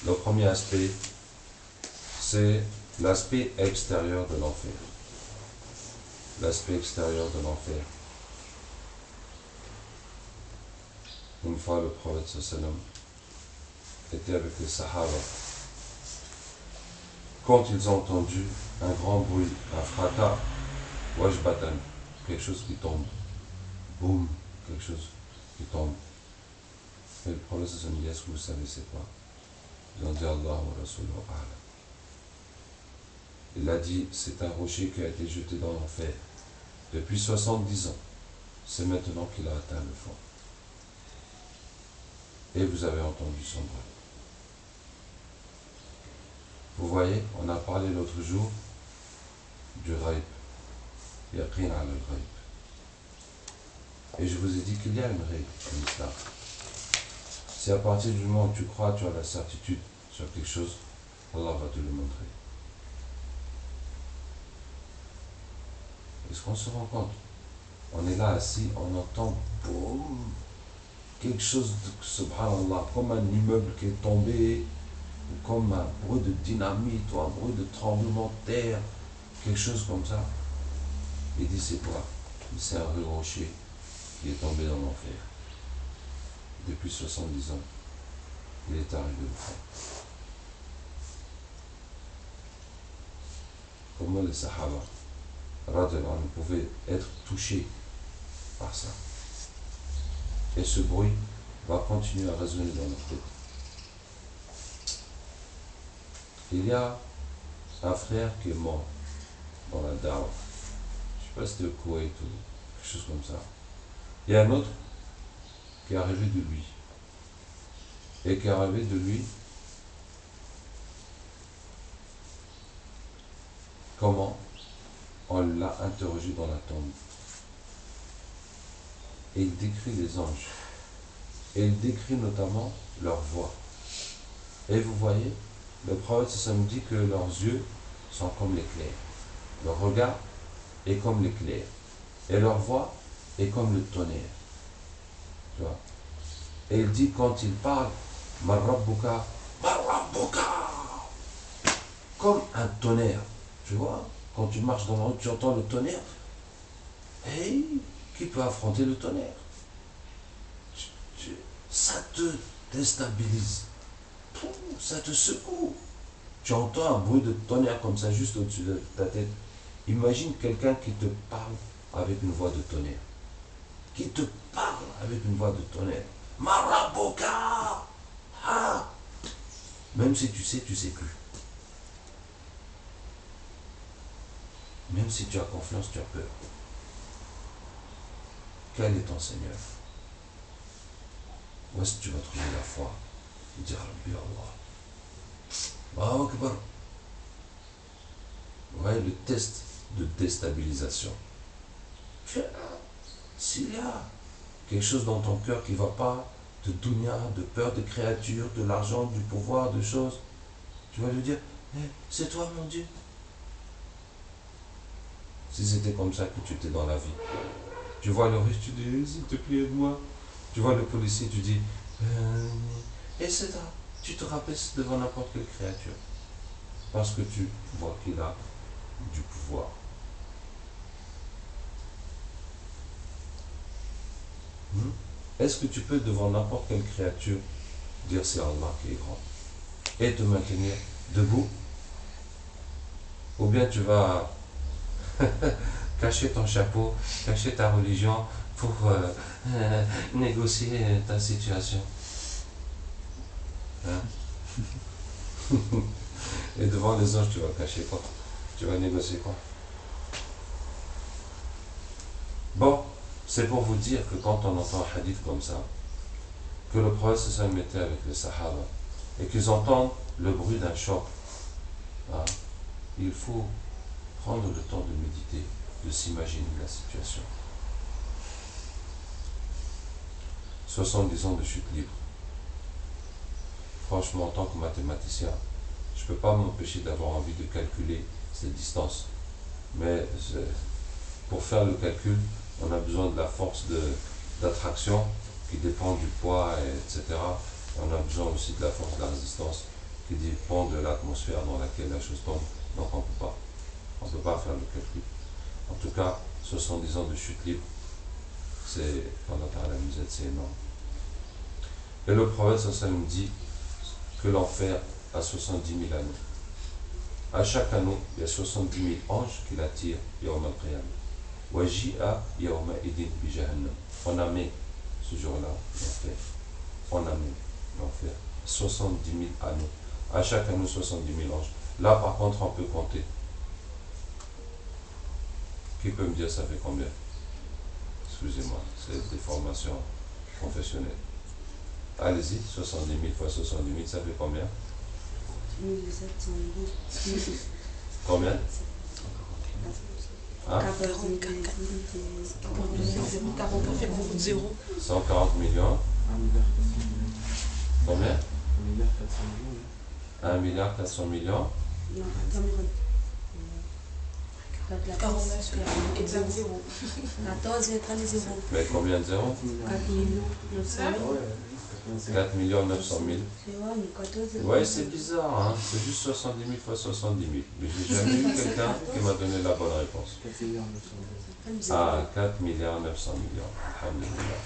Le premier aspect, c'est l'aspect extérieur de l'enfer. L'aspect extérieur de l'enfer. Une fois le prophète sallam était avec les Sahaba. Quand ils ont entendu un grand bruit, un fracas, wajbatan, quelque chose qui tombe, boum, quelque chose qui tombe. Et le prophète sallam dit, est-ce que vous savez c'est quoi? Ils ont dit Allah wa Rasuluhu a'lam. Il a dit, c'est un rocher qui a été jeté dans l'enfer depuis 70 ans. C'est maintenant qu'il a atteint le fond. Et vous avez entendu son bruit. Vous voyez, on a parlé l'autre jour du ghaib. Yaqin ala al-ghaib. Et je vous ai dit qu'il y a une règle en islam. C'est à partir du moment où tu crois, tu as la certitude sur quelque chose, Allah va te le montrer. Est-ce qu'on se rend compte? On est là assis, on entend boum, quelque chose de, subhanallah, comme un immeuble qui est tombé, ou comme un bruit de dynamite, ou un bruit de tremblement de terre, quelque chose comme ça. Il dit c'est quoi? C'est un rocher qui est tombé dans l'enfer. Depuis 70 ans, il est arrivé au fond. Comment les Sahaba pouvaient être touchés par ça. Et ce bruit va continuer à résonner dans leur tête. Il y a un frère qui est mort dans la Dawa. Je ne sais pas si c'était au Koweït ou quelque chose comme ça. Il y a un autre qui est arrivé de lui. Et qui est arrivé de lui comment on l'a interrogé dans la tombe. Et il décrit les anges. Et il décrit notamment leur voix. Et vous voyez, le prophète ça me dit que leurs yeux sont comme l'éclair. Leur regard est comme l'éclair. Et leur voix est comme le tonnerre. Tu vois? Et il dit quand il parle, Marabbuka, Marabbuka, comme un tonnerre. Tu vois? Quand tu marches dans la rue, tu entends le tonnerre. Hey, qui peut affronter le tonnerre? Ça te déstabilise. Ça te secoue. Tu entends un bruit de tonnerre comme ça juste au-dessus de ta tête. Imagine quelqu'un qui te parle avec une voix de tonnerre. Qui te parle avec une voix de tonnerre. Maraboka! Ah! Même si tu sais plus. Même si tu as confiance, tu as peur. Quel est ton Seigneur? Où est-ce que tu vas trouver la foi? Dire Rabbi Allah. Allahu Akbar. Vous voyez le test de déstabilisation. S'il y a quelque chose dans ton cœur qui ne va pas, de dunya, de peur de créatures, de l'argent, du pouvoir, de choses, tu vas lui dire, c'est toi mon Dieu. Si c'était comme ça que tu étais dans la vie, tu vois le riche, tu dis, s'il te plaît, aide-moi. Tu vois le policier, tu dis, etc. Tu te rabaisses devant n'importe quelle créature. Parce que tu vois qu'il a du pouvoir. Est-ce que tu peux devant n'importe quelle créature dire c'est Allah qui est grand et te maintenir debout? Ou bien tu vas cacher ton chapeau, cacher ta religion pour négocier ta situation. Hein? Et devant les anges, tu vas cacher quoi? Tu vas négocier quoi? Bon, c'est pour vous dire que quand on entend un hadith comme ça, que le prophète se mettait avec les Sahaba et qu'ils entendent le bruit d'un choc, hein, il faut prendre le temps de méditer, de s'imaginer la situation. 70 ans de chute libre. Franchement, en tant que mathématicien, je ne peux pas m'empêcher d'avoir envie de calculer cette distance. Mais pour faire le calcul, on a besoin de la force d'attraction qui dépend du poids, etc. On a besoin aussi de la force de la résistance qui dépend de l'atmosphère dans laquelle la chose tombe. Donc on ne peut pas faire le calcul. En tout cas, 70 ans de chute libre, c'est, Allah Ta'ala nous aide, c'est énorme. Et le prophète sallallahu nous dit que l'enfer a 70 000 anneaux. À chaque anneau, il y a 70 000 anges qui l'attirent, Yawm al-Qiyam. Waji'a yawma idin bi jahannam. On amène ce jour-là l'enfer. On amène l'enfer. 70 000 anneaux. À chaque anneau, 70 000 anges. Là, par contre, on peut compter. Qui peut me dire ça fait combien? Excusez-moi, c'est des formations professionnelles. Allez-y, 70 000 fois 70 000, ça fait combien? 1700. Combien? Hein? 140 millions. Combien? 1 milliard 400 millions. Non, 49, exact 0. 14 et 30 0. Mais combien de zéros? 4 millions 900 000. 4 millions 900 000. Ouais, c'est bizarre, hein? C'est juste 70 000 fois 70 000. Mais j'ai jamais eu quelqu'un qui m'a donné la bonne réponse. Ah, 4 milliards 900 millions. Alhamdulillah.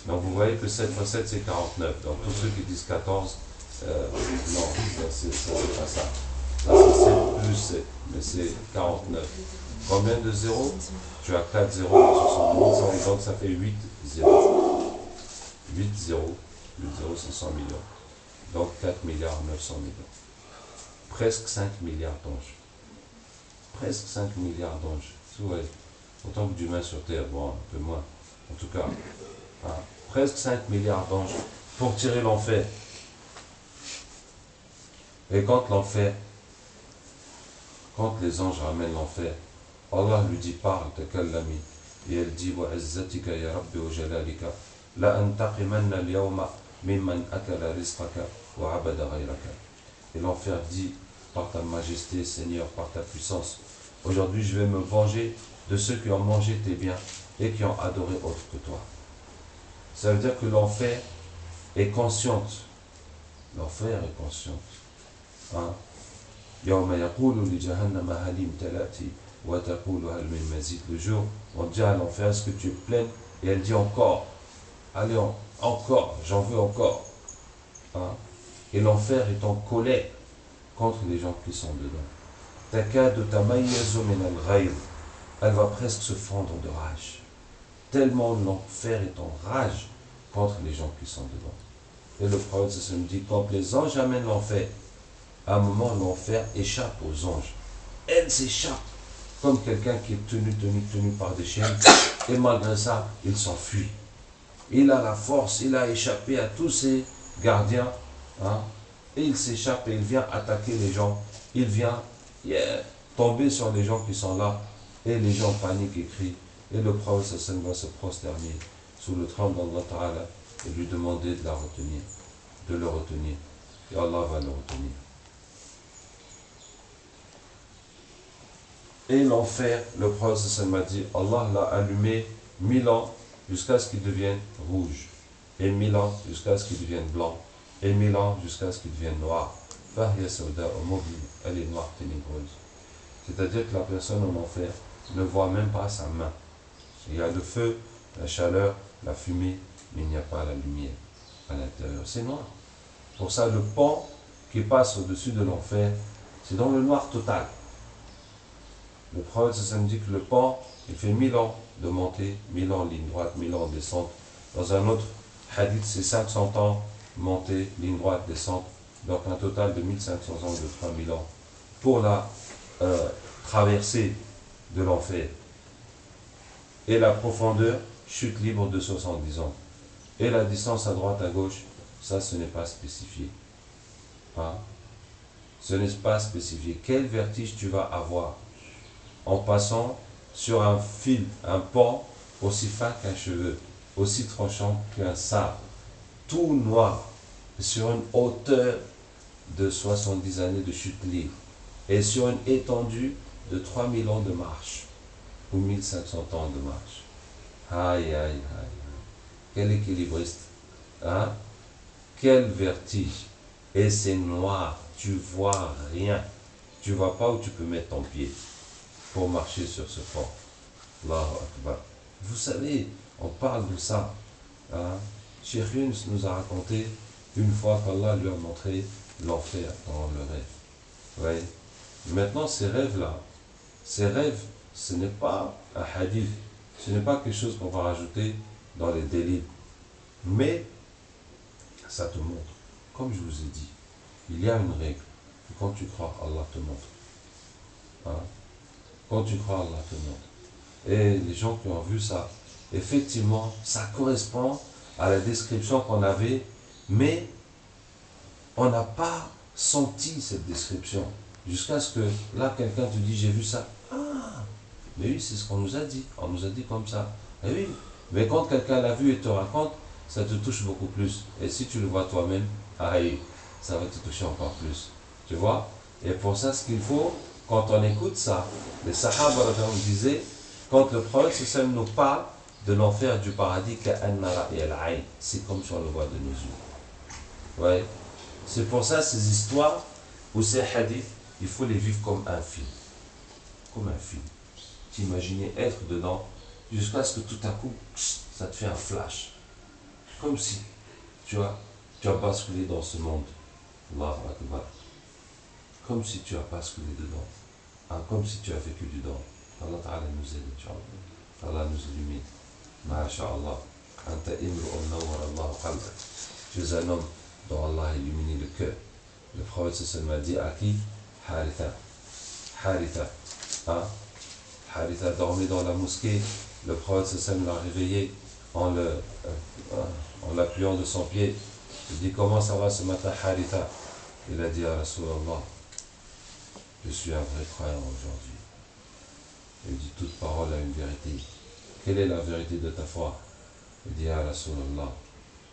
Donc vous voyez que 7 fois 7 c'est 49. Donc tous ceux qui disent 14, non, c'est pas ça. Là c'est 7 plus 7, mais c'est 49. Combien de zéros? Tu as 4 zéros dans 70 000, donc ça fait 8 zéros. 8 zéros. 8 zéros c'est 100 millions. Donc 4 milliards 900 millions. Presque 5 milliards d'anges. Presque 5 milliards d'anges. Ouais. Autant que d'humains sur Terre, bon, un peu moins. En tout cas, hein, presque 5 milliards d'anges pour tirer l'enfer. Et quand les anges ramènent l'enfer, Allah lui dit parle, takallami. Et elle dit wa izzatika ya rabbi wa jalalika la antaqimanna al-yawma mimman akala rizqaka wa abada ghayraka. Et l'enfer dit par ta majesté, Seigneur, par ta puissance, aujourd'hui je vais me venger de ceux qui ont mangé tes biens et qui ont adoré autre que toi. Ça veut dire que l'enfer est consciente. L'enfer est consciente. Hein? Le jour où on dit à l'enfer, est-ce que tu es pleine? Et elle dit encore, allez, encore, j'en veux encore. Hein? Et l'enfer est en colère contre les gens qui sont dedans. Elle va presque se fendre de rage. Tellement l'enfer est en rage contre les gens qui sont dedans. Et le prophète se dit, quand les anges amènent l'enfer, à un moment, l'enfer échappe aux anges. Elle s'échappe, comme quelqu'un qui est tenu par des chaînes, et malgré ça, il s'enfuit. Il a la force, il a échappé à tous ses gardiens, hein, et il s'échappe et il vient attaquer les gens. Il vient tomber sur les gens qui sont là, et les gens paniquent et crient. Et le prophète va se prosterner sous le trône d'Allah Ta'ala et lui demander de la retenir, de le retenir. Et Allah va le retenir. Et l'enfer, le prophète m'a dit, Allah l'a allumé 1000 ans jusqu'à ce qu'il devienne rouge, et 1000 ans jusqu'à ce qu'il devienne blanc, et 1000 ans jusqu'à ce qu'il devienne noir. Elle est noire ténébreuse. C'est-à-dire que la personne en enfer ne voit même pas sa main. Il y a le feu, la chaleur, la fumée, mais il n'y a pas la lumière à l'intérieur. C'est noir. Pour ça, le pont qui passe au-dessus de l'enfer, c'est dans le noir total. Le prophète ça me dit que le pont, il fait 1000 ans de montée, 1000 ans ligne droite, 1000 ans de descente. Dans un autre hadith, c'est 500 ans montée, ligne droite, descente. Donc un total de 1500 ans, de 3000 ans pour la traversée de l'enfer. Et la profondeur, chute libre de 70 ans. Et la distance à droite, à gauche, ça ce n'est pas spécifié. Hein? Ce n'est pas spécifié. Quel vertige tu vas avoir en passant sur un fil, un pont aussi fin qu'un cheveu, aussi tranchant qu'un sabre, tout noir, sur une hauteur de 70 années de chute libre, et sur une étendue de 3000 ans de marche, ou 1500 ans de marche. Aïe, aïe, aïe, aïe. Quel équilibriste, hein? Quel vertige. Et c'est noir, tu vois rien. Tu vois pas où tu peux mettre ton pied pour marcher sur ce pont. Allahu Akbar. Vous savez, on parle de ça. Hein? Cheikh Yunus nous a raconté une fois qu'Allah lui a montré l'enfer dans le rêve. Ouais. Maintenant, ces rêves-là, ces rêves, ce n'est pas un hadith, ce n'est pas quelque chose qu'on va rajouter dans les délits. Mais, ça te montre, comme je vous ai dit, il y a une règle. Quand tu crois, Allah te montre. Hein? Quand tu crois, Allah te montre. Et les gens qui ont vu ça, effectivement, ça correspond à la description qu'on avait, mais on n'a pas senti cette description. Jusqu'à ce que là, quelqu'un te dit, j'ai vu ça. Ah, mais oui, c'est ce qu'on nous a dit. On nous a dit comme ça. Et oui, mais quand quelqu'un l'a vu et te raconte, ça te touche beaucoup plus. Et si tu le vois toi-même, aïe, ça va te toucher encore plus. Tu vois? Et pour ça, ce qu'il faut, quand on écoute ça, les Sahaba disaient, quand le prophète nous parle de l'enfer du paradis, c'est comme si on le voit de nos yeux. Ouais. C'est pour ça, ces histoires ou ces hadiths, il faut les vivre comme un film. Comme un film. T'imaginer être dedans jusqu'à ce que tout à coup, ça te fait un flash. Comme si tu as basculé dans ce monde. Allahu Akbar. Comme si tu as basculé dedans. Hein, comme si tu as vécu dedans. Allah Ta'ala nous aide, Inch'Allah. Allah nous illumine. Masha'Allah. Anta imru'un nawwara Allahu qalbak. Tu es un homme dont Allah a illuminé le cœur. Le prophète m'a dit à qui? Haritha. Haritha. Hein? Haritha dormait dans la mosquée. Le prophète l'a réveillé en l'appuyant de son pied. Il dit, comment ça va ce matin, Haritha? Il a dit à Rasulallah, je suis un vrai croyant aujourd'hui. Il dit, toute parole a une vérité. Quelle est la vérité de ta foi? Il dit à Rasulallah,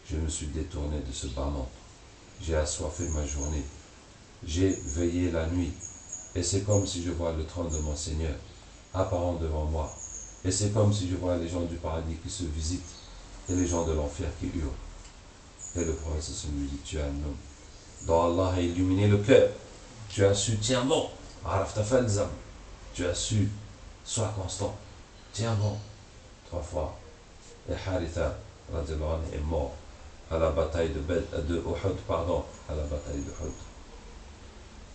je me suis détourné de ce bas monde. J'ai assoiffé ma journée. J'ai veillé la nuit. Et c'est comme si je vois le trône de mon Seigneur apparent devant moi. Et c'est comme si je vois les gens du paradis qui se visitent et les gens de l'enfer qui hurlent. Et le prophète lui dit, tu es un homme dont Allah a illuminé le cœur. Tu as su, tiens bon. Tu as su, sois constant. Tiens bon. 3 fois. Et Haritha est mort à la bataille de Uhud, à la bataille de Uhud.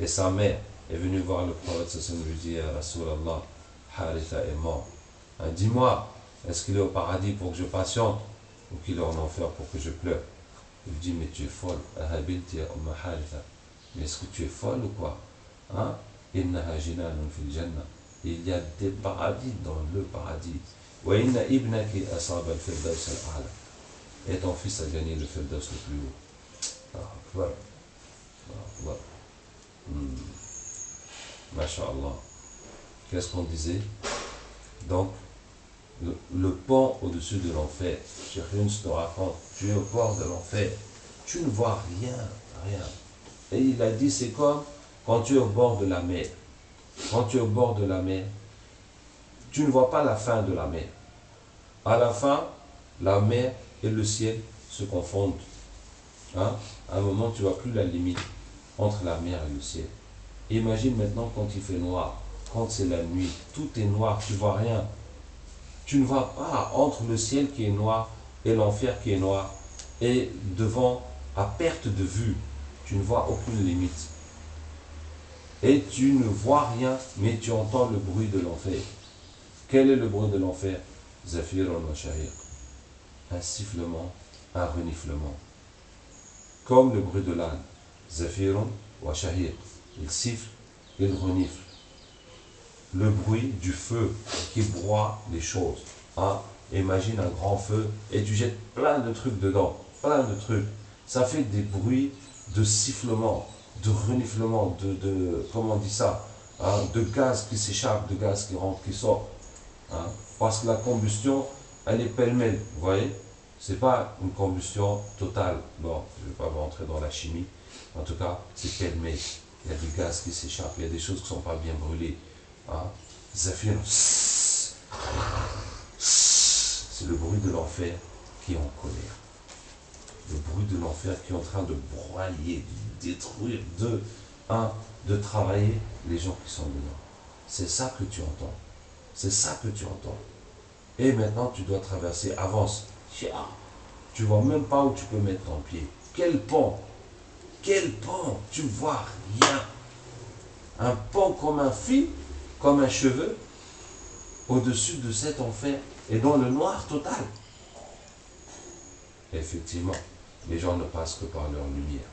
Et sa mère est venue voir le prophète et lui dit, Rasulallah, Haritha est mort. Dis-moi, est-ce qu'il est au paradis pour que je patiente ou qu'il est en enfer pour que je pleure? Il dit, mais tu es folle. Mais est-ce que tu es folle ou quoi? Hein? Il y a des paradis dans le paradis. Et ton fils a gagné le Firdaus le plus haut. Voilà. Voilà. Masha'Allah. Qu'est-ce qu'on disait? Donc, le pont au-dessus de l'enfer. Cheikh Yunus te raconte, tu es au bord de l'enfer. Tu ne vois rien, rien. Et il a dit, c'est comme quand tu es au bord de la mer. Quand tu es au bord de la mer, tu ne vois pas la fin de la mer. À la fin, la mer et le ciel se confondent. Hein? À un moment, tu ne vois plus la limite entre la mer et le ciel. Imagine maintenant quand il fait noir, quand c'est la nuit, tout est noir, tu ne vois rien. Tu ne vois pas entre le ciel qui est noir et l'enfer qui est noir. Et devant, à perte de vue, tu ne vois aucune limite. Et tu ne vois rien, mais tu entends le bruit de l'enfer. Quel est le bruit de l'enfer? Zafirun wa shahiq. Un sifflement, un reniflement. Comme le bruit de l'âne. Zafirun wa shahiq. Il siffle, il renifle. Le bruit du feu qui broie les choses. Hein? Imagine un grand feu et tu jettes plein de trucs dedans. Plein de trucs. Ça fait des bruits de sifflement, de reniflement, comment on dit ça, hein? De gaz qui s'échappe, de gaz qui rentre, qui sort. Hein? Parce que la combustion, elle est pêle-mêle, vous voyez? C'est pas une combustion totale. Bon, je ne vais pas rentrer dans la chimie. En tout cas, c'est pêle-mêle. Il y a du gaz qui s'échappe, il y a des choses qui ne sont pas bien brûlées. Hein? Zafir, c'est le bruit de l'enfer qui est en colère. Le bruit de l'enfer qui est en train de broyer détruire, de travailler les gens qui sont dedans. C'est ça que tu entends. C'est ça que tu entends. Et maintenant, tu dois traverser. Avance. Tu vois même pas où tu peux mettre ton pied. Quel pont? Quel pont? Tu vois rien. Un pont comme un fil, comme un cheveu, au-dessus de cet enfer, et dans le noir total. Effectivement, les gens ne passent que par leur lumière.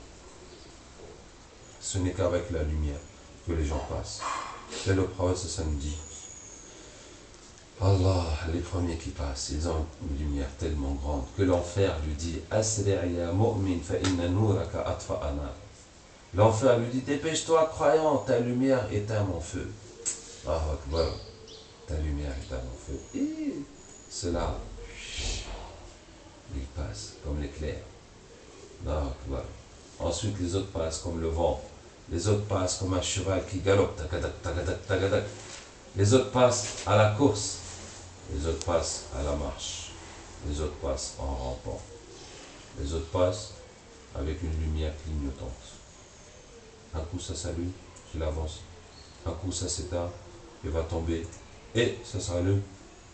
Ce n'est qu'avec la lumière que les gens passent. Et le prophète dit, Allah, les premiers qui passent, ils ont une lumière tellement grande que l'enfer lui dit, Asri' ya mu'min fa inna nuraka atfa'ana. L'enfer lui dit, dépêche-toi croyant, ta lumière éteint mon feu. Ah, Akbar, ta lumière éteint mon feu. Et cela, il passe comme l'éclair. Ah, Akbar. Ensuite, les autres passent comme le vent. Les autres passent comme un cheval qui galope. Tagadak, tagadak, tagadak. Les autres passent à la course. Les autres passent à la marche. Les autres passent en rampant. Les autres passent avec une lumière clignotante. Un coup ça s'allume, il avance. Un coup ça s'éteint, il va tomber. Et ça s'allume,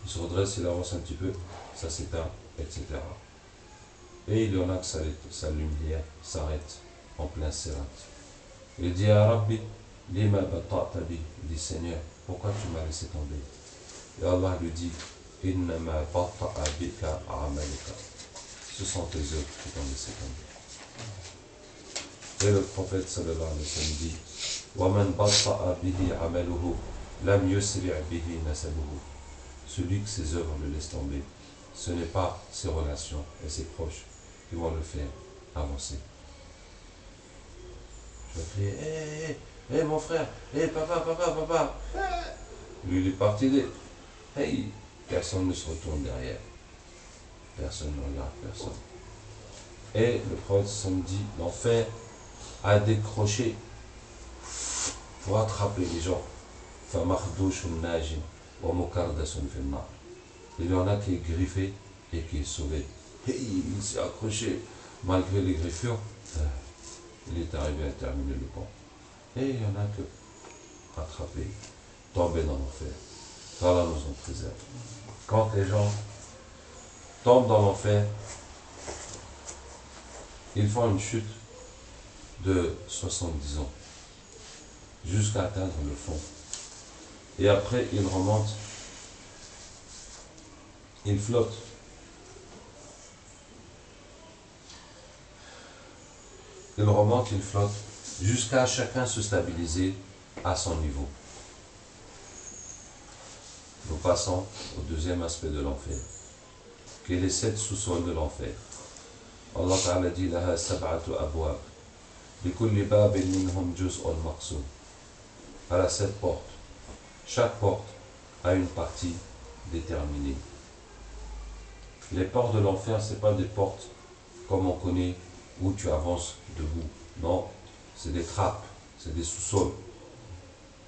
il se redresse, il avance un petit peu, ça s'éteint, etc. Et il y en a que sa lumière s'arrête en plein sirat. Il dit à Rabbi, lima bata'ta bi. Il dit Seigneur, pourquoi tu m'as laissé tomber? Et Allah lui dit, innama bata'a bika amalika. Ce sont tes œuvres qui t'ont laissé tomber. Et le prophète sallallahu alayhi wa sallam dit, وَمَنْ بَطَّأَ بِهِ عَمَلُهُ لَمْ يُسْرِعْ بِهِ نَسَبُهُ. Celui que ses œuvres le laissent tomber, ce n'est pas ses relations et ses proches qui vont le faire avancer. Je vais crier, hé, mon frère, hé, papa. Lui, il est parti de, hey, personne ne se retourne derrière. Personne ne regarde personne. Et le prophète samedi, l'enfer a décroché pour attraper les gens. Il y en a qui est griffé et qui est sauvé. Et il s'est accroché malgré les griffures. Il est arrivé à terminer le pont. Et il y en a que attrapé, tombé dans l'enfer. Qu'Allah nous en préserve. Quand les gens tombent dans l'enfer, ils font une chute de 70 ans jusqu'à atteindre le fond. Et après, ils remontent, ils flottent. Ils remontent, ils flottent, jusqu'à chacun se stabiliser à son niveau. Nous passons au deuxième aspect de l'enfer, qui est les 7 sous-sols de l'enfer. Allah Ta'ala dit, laha sab'atu abwab. Likulli babin minhum juz'un maqsum. Elle a 7 portes. Chaque porte a une partie déterminée. Les portes de l'enfer, ce n'est pas des portes comme on connaît où tu avances debout. Non, c'est des trappes, c'est des sous-sols.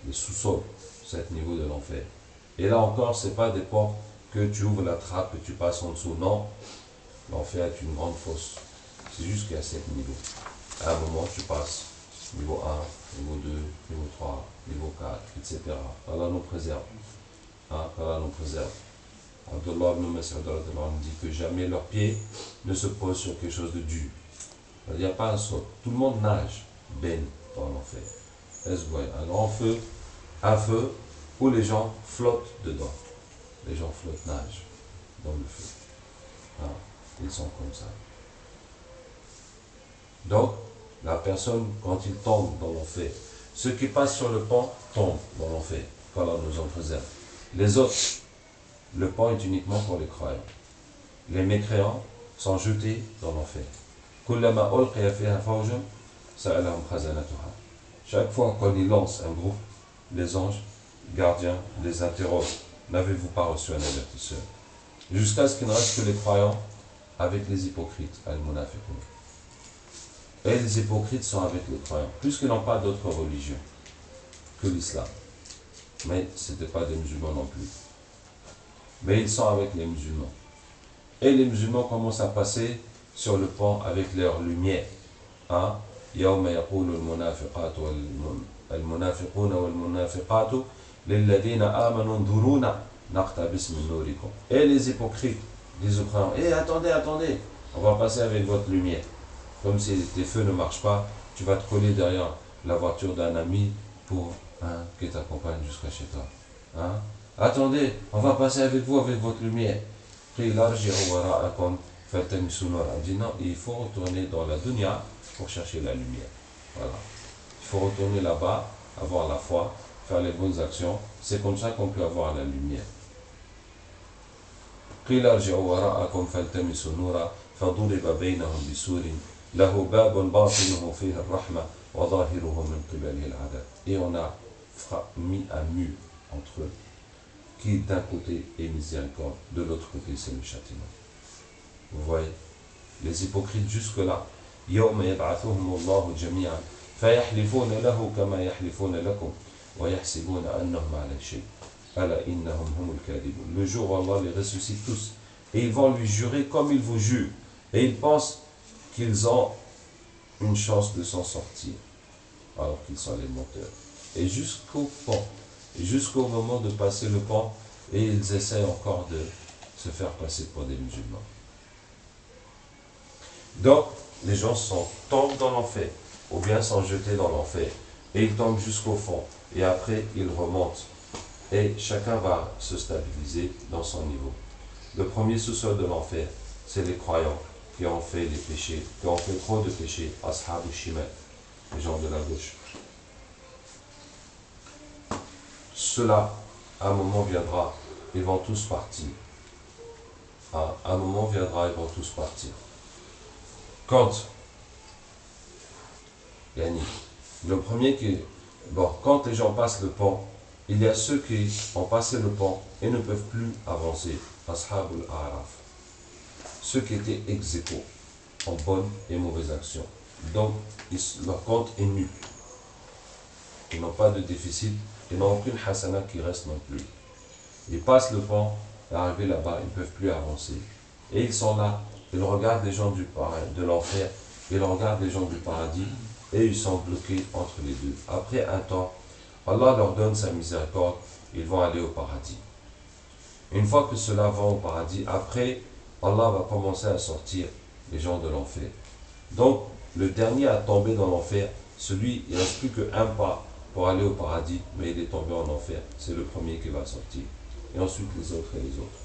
Les sous-sols, 7 niveaux de l'enfer. Et là encore, ce n'est pas des portes que tu ouvres la trappe et tu passes en dessous. Non, l'enfer est une grande fosse. C'est juste qu'il y a 7 niveaux. À un moment, tu passes niveau 1, niveau 2, niveau 3, niveau 4, etc. Allah nous préserve. Allah nous préserve. Abdullah ibn Mas'ud dit que jamais leurs pieds ne se posent sur quelque chose de dur. Il n'y a pas un saut. Tout le monde nage, baigne dans l'enfer. Un grand feu, un feu où les gens flottent dedans. Les gens flottent, nagent dans le feu. Ils sont comme ça. Donc, la personne, quand il tombe dans l'enfer, ceux qui passent sur le pont tombent dans l'enfer. Qu'Allah nous en préserve. Les autres, le pont est uniquement pour les croyants. Les mécréants sont jetés dans l'enfer. Chaque fois qu'on y lance un groupe, les anges gardiens les interrogent. N'avez-vous pas reçu un avertisseur? Jusqu'à ce qu'il ne reste que les croyants avec les hypocrites, al-munafiqun. Et les hypocrites sont avec les croyants, puisqu'ils n'ont pas d'autre religion que l'islam. Mais ce n'étaient pas des musulmans non plus. Mais ils sont avec les musulmans. Et les musulmans commencent à passer sur le pont avec leur lumière. يوم يقول المنافقون والمنافقات للذين آمنوا انظرونا نقتبس من نوركم. Et les hypocrites disent aux croyants, attendez, attendez, on va passer avec votre lumière. Comme si tes feux ne marchent pas, tu vas te coller derrière la voiture d'un ami pour qu'il t'accompagne jusqu'à chez toi. Attendez, on va passer avec vous avec votre lumière. On dit non, il faut retourner dans la dunya pour chercher la lumière. Voilà. Il faut retourner là-bas, avoir la foi, faire les bonnes actions. C'est comme ça qu'on peut avoir la lumière. قيل ارجعوا وراءكم فالتمسوا نورا فضرب بينهم بسور له باب باطنه فيه الرحمة وظاهره من قبله العذاب. Et on a mis un mur entre eux qui d'un côté est miséricorde, de l'autre côté c'est le châtiment. Vous voyez, les hypocrites jusque-là, يوم يبعثهم الله جميعا فيحلفون له كما يحلفون لكم ويحسبون أنهم على شيء ألا إنهم هم الكاذبون. Le jour où Allah les ressuscite tous et ils vont lui jurer comme ils vous jurent et ils pensent qu'ils ont une chance de s'en sortir alors qu'ils sont les menteurs. Et jusqu'au pont, jusqu'au moment de passer le pont, et ils essaient encore de se faire passer pour des musulmans. Donc, les gens tombent dans l'enfer, ou bien sont jetés dans l'enfer, et ils tombent jusqu'au fond, et après ils remontent, et chacun va se stabiliser dans son niveau. Le premier sous-sol de l'enfer, c'est les croyants qui ont fait les péchés, qui ont fait trop de péchés, ashab ou shimal, les gens de la gauche. Cela, à un moment viendra, ils vont tous partir. À un moment viendra, ils vont tous partir. Quand le premier quand les gens passent le pont, il y a ceux qui ont passé le pont et ne peuvent plus avancer. Ashabul Araf. Ceux qui étaient ex-aequo en bonne et mauvaise action. Donc, leur compte est nul. Ils n'ont pas de déficit, ils n'ont aucune hasana qui reste non plus. Ils passent le pont, et arrivés là-bas, ils ne peuvent plus avancer. Et ils sont là, ils regardent les gens de l'enfer, ils regardent les gens du paradis, et ils sont bloqués entre les deux. Après un temps, Allah leur donne sa miséricorde, ils vont aller au paradis. Une fois que ceux-là vont au paradis, après, Allah va commencer à sortir les gens de l'enfer. Donc, le dernier à tomber dans l'enfer, celui, il ne reste plus qu'un pas pour aller au paradis, mais il est tombé en enfer. C'est le premier qui va sortir. Et ensuite les autres et les autres.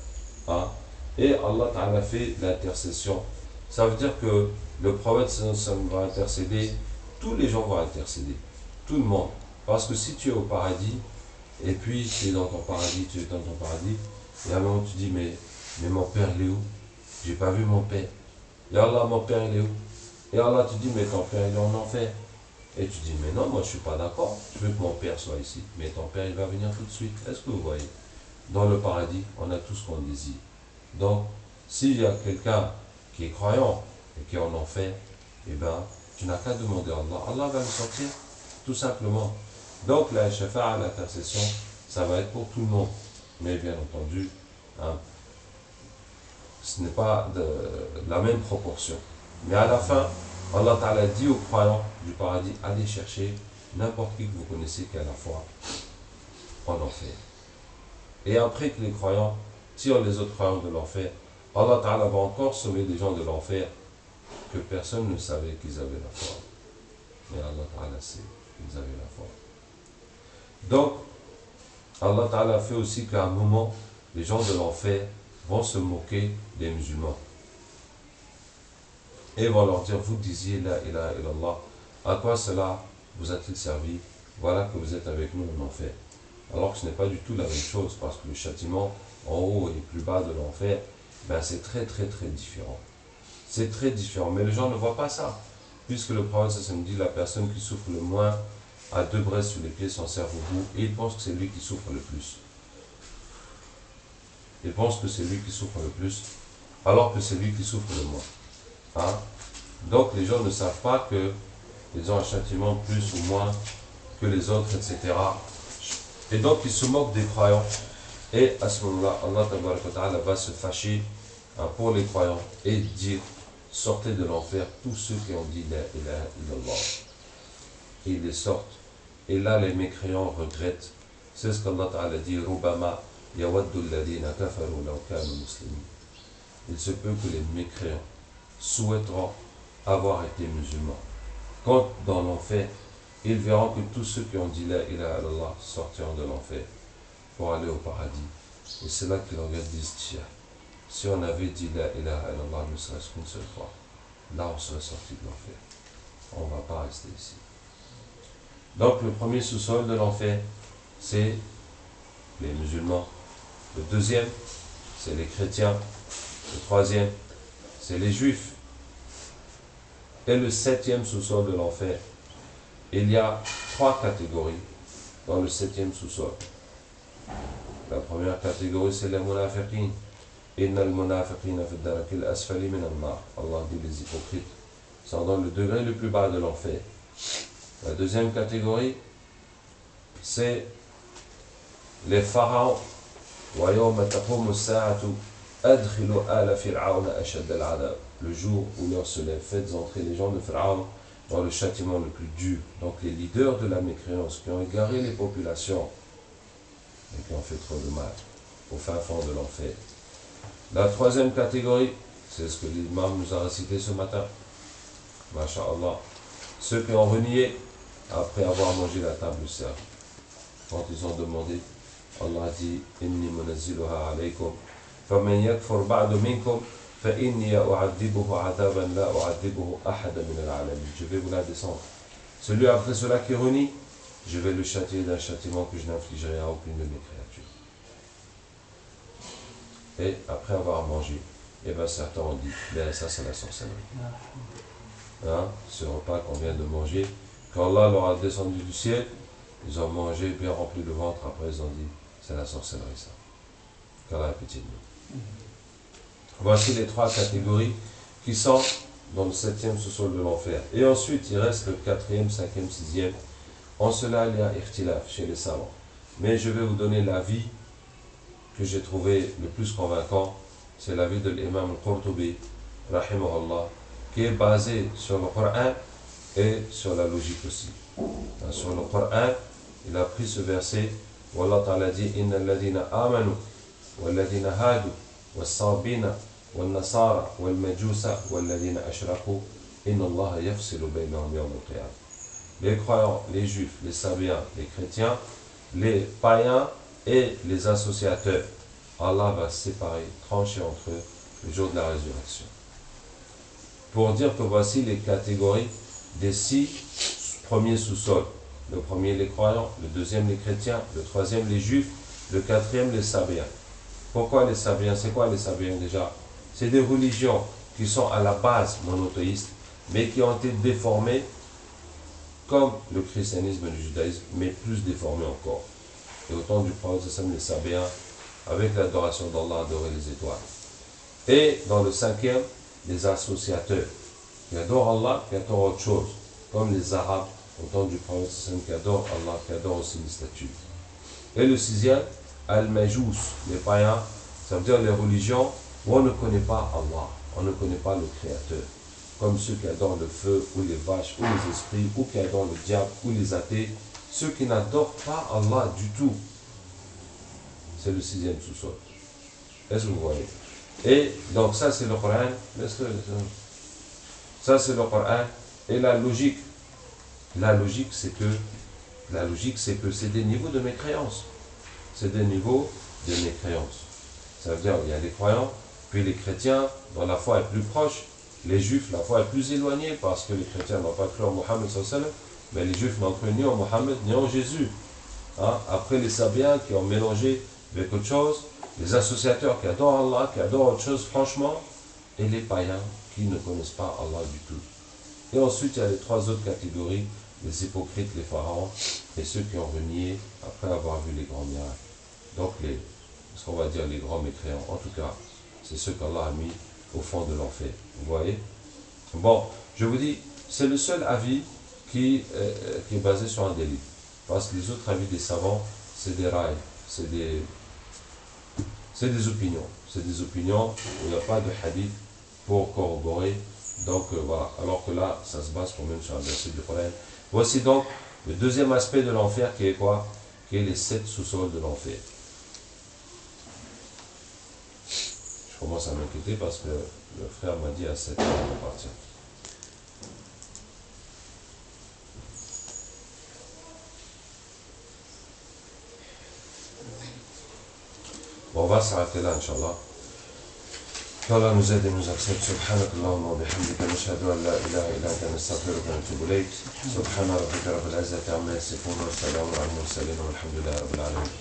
Et Allah Ta'ala fait l'intercession. Ça veut dire que le prophète va intercéder, tous les gens vont intercéder. Tout le monde. Parce que si tu es au paradis, et puis tu es dans ton paradis, et à un moment tu dis, mais mon père il est où? J'ai pas vu mon père. Et Allah, mon père il est où? Et Allah te dit, mais ton père il est en enfer. Et tu dis, mais non, moi je suis pas d'accord. Je veux que mon père soit ici. Mais ton père il va venir tout de suite. Est-ce que vous voyez? Dans le paradis, on a tout ce qu'on désire. Donc, s'il y a quelqu'un qui est croyant et qui est en enfer, eh bien, tu n'as qu'à demander à Allah. Allah va le sortir, tout simplement. Donc, la shafa'a, l'intercession, ça va être pour tout le monde. Mais bien entendu, ce n'est pas de la même proportion. Mais à la fin, Allah Ta'ala dit aux croyants du paradis, allez chercher n'importe qui que vous connaissez qui a la foi en enfer. Et après que les croyants tirent les autres croyants de l'enfer, Allah Ta'ala va encore sauver des gens de l'enfer que personne ne savait qu'ils avaient la foi. Mais Allah Ta'ala sait qu'ils avaient la foi. Donc, Allah Ta'ala fait aussi qu'à un moment, les gens de l'enfer vont se moquer des musulmans. Et vont leur dire, vous disiez la ilaha illallah, à quoi cela vous a-t-il servi? Voilà que vous êtes avec nous en enfer. Alors que ce n'est pas du tout la même chose, parce que le châtiment en haut et plus bas de l'enfer, ben c'est très très très différent. C'est très différent, mais les gens ne voient pas ça. Puisque le prophète ça me dit, la personne qui souffre le moins a 2 braises sous les pieds, s'en sert au bout, et il pense que c'est lui qui souffre le plus. Il pense que c'est lui qui souffre le plus, alors que c'est lui qui souffre le moins. Donc les gens ne savent pas qu'ils ont un châtiment plus ou moins que les autres, etc. Et donc ils se moquent des croyants. Et à ce moment-là, Allah va se fâcher pour les croyants et dire sortez de l'enfer tous ceux qui ont dit la ilaha illallah. Et ils les sortent. Et là, les mécréants regrettent. C'est ce qu'Allah Ta'ala dit, Rubama yawaddu alladhina kafaru law kanu muslimin. Il se peut que les mécréants souhaiteront avoir été musulmans. Quand dans l'enfer, ils verront que tous ceux qui ont dit la ilaha illallah sortiront de l'enfer pour aller au paradis. Et c'est là qu'ils regardent, disent, tiens, si on avait dit la ilaha illallah ne serait-ce qu'une seule fois, là on serait sorti de l'enfer. On ne va pas rester ici. Donc le premier sous-sol de l'enfer, c'est les musulmans. Le deuxième, c'est les chrétiens. Le troisième, c'est les juifs. Et le septième sous-sol de l'enfer, il y a 3 catégories dans le septième sous-sol. La première catégorie, c'est les munafiqin. Inna al-munafiqina fi ad-daraki al-asfali min an-nar. Allah dit les hypocrites sont dans le degré le plus bas de l'enfer. La deuxième catégorie, c'est les pharaons. Wa yawma taqumu as-sa'atu adkhilu ala fir'auna ashad al-'adab. Le jour où l'heure se lève, faites entrer les gens de Pharaon dans le châtiment le plus dur. Donc les leaders de la mécréance qui ont égaré les populations et qui ont fait trop de mal au fin fond de l'enfer. La troisième catégorie, c'est ce que l'imam nous a récité ce matin. Masha'Allah. Ceux qui ont renié après avoir mangé la table du cerf. Quand ils ont demandé, Allah dit Inni munazziluha alaykum. Faman yakfur ba'du minkum. Je vais vous la descendre. Celui après cela qui renie, je vais le châtier d'un châtiment que je n'infligerai à aucune de mes créatures. Et après avoir mangé, et bien certains ont dit, ben ça c'est la sorcellerie. Hein, ce repas qu'on vient de manger, quand Allah leur a descendu du ciel, ils ont mangé bien rempli le ventre, après ils ont dit, c'est la sorcellerie ça. Qu'Allah ait pitié de nous. Voici les 3 catégories qui sont dans le 7e sous-sol de l'enfer. Et ensuite, il reste le 4e, 5e, 6e. En cela, il y a ikhtilaf chez les savants. Mais je vais vous donner l'avis que j'ai trouvé le plus convaincant. C'est l'avis de l'imam al-Qurtubi, rahimahullah, qui est basé sur le Coran et sur la logique aussi. Sur le Coran, il a pris ce verset où Allah Ta'ala dit « Inna alladhina amanu wa alladhina hadu wa sabina والنصارى والمجوس والذين أشركوا إن الله يفصل بينهم يوم القيامة. Les croyants, les juifs, les sabiens, les chrétiens, les païens et les associateurs, Allah va séparer, trancher entre eux le jour de la résurrection. Pour dire que voici les catégories des 6 premiers sous-sols. Le premier les croyants, le deuxième les chrétiens, le troisième les juifs, le quatrième les sabiens. Pourquoi les sabiens? C'est quoi les sabiens déjà? C'est des religions qui sont à la base monothéistes, mais qui ont été déformées comme le christianisme et le judaïsme, mais plus déformées encore. Et au temps du prophète, les sabiens, avec l'adoration d'Allah, adoraient les étoiles. Et dans le 5e, les associateurs, qui adorent Allah, qui adorent autre chose, comme les Arabes, au temps du prophète, qui adorent Allah, qui adorent aussi les statues. Et le 6e, Al-Majous, les païens, ça veut dire les religions où on ne connaît pas Allah, on ne connaît pas le Créateur, comme ceux qui adorent le feu, ou les vaches, ou les esprits, ou qui adorent le diable, ou les athées, ceux qui n'adorent pas Allah du tout. C'est le 6e sous-sol. Est-ce que vous voyez? Et donc ça c'est le Coran, ça c'est le Coran, et la logique c'est que c'est des niveaux de mécréance. C'est des niveaux de mécréance. Ça veut dire qu'il y a les croyants, puis les chrétiens, dont la foi est plus proche, les juifs, la foi est plus éloignée, parce que les chrétiens n'ont pas cru en Mohammed, mais les juifs n'ont cru ni en Mohammed, ni en Jésus. Hein? Après les sabiens qui ont mélangé avec autre chose, les associateurs qui adorent Allah, qui adorent autre chose, franchement, et les païens qui ne connaissent pas Allah du tout. Et ensuite, il y a les 3 autres catégories, les hypocrites, les pharaons, et ceux qui ont renié après avoir vu les grands miracles. Donc, ce qu'on va dire les grands mécréants, en tout cas, c'est ceux qu'Allah a mis au fond de l'enfer. Vous voyez? Bon, je vous dis, c'est le seul avis qui est basé sur un délit. Parce que les autres avis des savants, c'est des rails, c'est des opinions. C'est des opinions où il n'y a pas de hadith pour corroborer Donc voilà, alors que là, ça se base quand même sur un verset du Coran. Voici donc le deuxième aspect de l'enfer qui est quoi? Qui est les 7 sous-sols de l'enfer. Je commence à m'inquiéter parce que le frère m'a dit à 7 heures de partir. Bon, on va s'arrêter là, Inch'Allah. qu'Allah nous aide et nous accepte. Subhanak Allahumma wa bihamdika nashhadu an la ilaha illa anta nastaghfiruka wa natubu ilayk. Subhana rabbika rabbil izzati amma yasifun wa salamun ala al mursalin walhamdulillahi rabbil alamin.